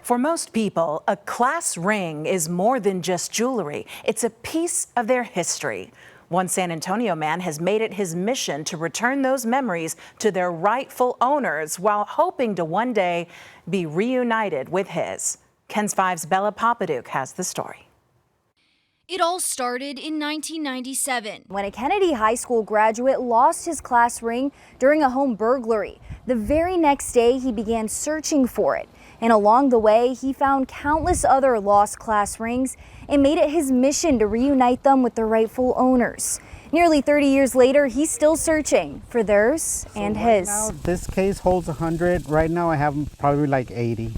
For most people, a class ring is more than just jewelry. It's a piece of their history. One San Antonio man has made it his mission to return those memories to their rightful owners while hoping to one day be reunited with his. KENS 5's Bella Papaduke has the story. It all started in 1997. When a Kennedy High School graduate lost his class ring during a home burglary. The very next day, he began searching for it. And along the way, he found countless other lost class rings and made it his mission to reunite them with their rightful owners. Nearly 30 years later, he's still searching for theirs and his. Now, this case holds 100. Right now, I have probably like 80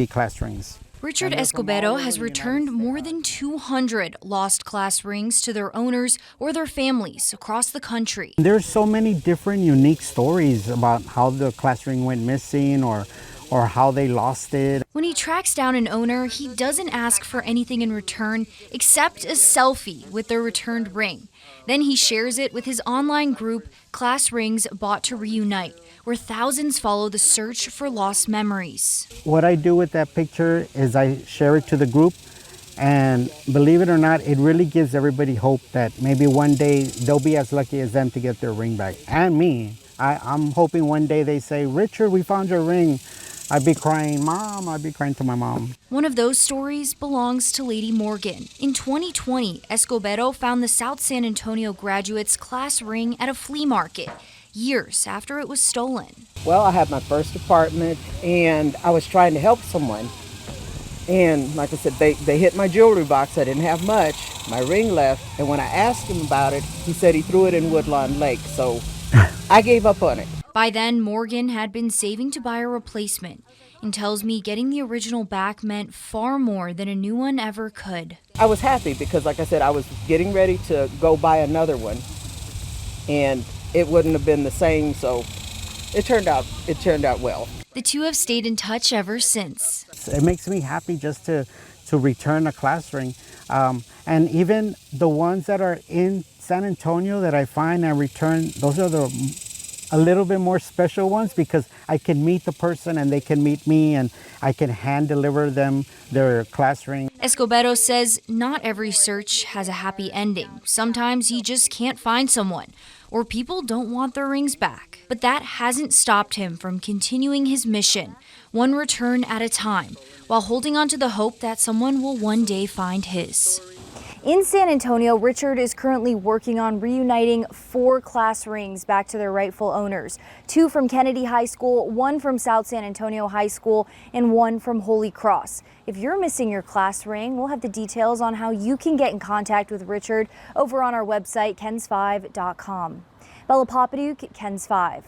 class rings. Richard Escobedo has returned more than 200 lost class rings to their owners or their families across the country. There's so many different unique stories about how the class ring went missing or how they lost it. When he tracks down an owner, he doesn't ask for anything in return except a selfie with their returned ring. Then he shares it with his online group, Class Rings Bought to Reunite, where thousands follow the search for lost memories. What I do with that picture is I share it to the group, and believe it or not, it really gives everybody hope that maybe one day they'll be as lucky as them to get their ring back. And me, I'm hoping one day they say, "Richard, we found your ring." I'd be crying, "Mom," I'd be crying to my mom. One of those stories belongs to Lady Morgan. In 2020, Escobedo found the South San Antonio graduate's class ring at a flea market, years after it was stolen. Well, I had my first apartment and I was trying to help someone. And like I said, they hit my jewelry box. I didn't have much. My ring left. And when I asked him about it, he said he threw it in Woodlawn Lake. So I gave up on it. By then, Morgan had been saving to buy a replacement and tells me getting the original back meant far more than a new one ever could. I was happy because, like I said, I was getting ready to go buy another one. And it wouldn't have been the same, so it turned out well. The two have stayed in touch ever since. It makes me happy just to return a class ring. And even the ones that are in San Antonio that I find and return, those are a little bit more special ones because I can meet the person and they can meet me and I can hand deliver them their class ring. Escobedo says not every search has a happy ending. Sometimes he just can't find someone or people don't want their rings back. But that hasn't stopped him from continuing his mission, one return at a time, while holding on to the hope that someone will one day find his. In San Antonio, Richard is currently working on reuniting 4 class rings back to their rightful owners. 2 from Kennedy High School, 1 from South San Antonio High School, and 1 from Holy Cross. If you're missing your class ring, we'll have the details on how you can get in contact with Richard over on our website, KENS5.com. Bella Papaduke, KENS 5.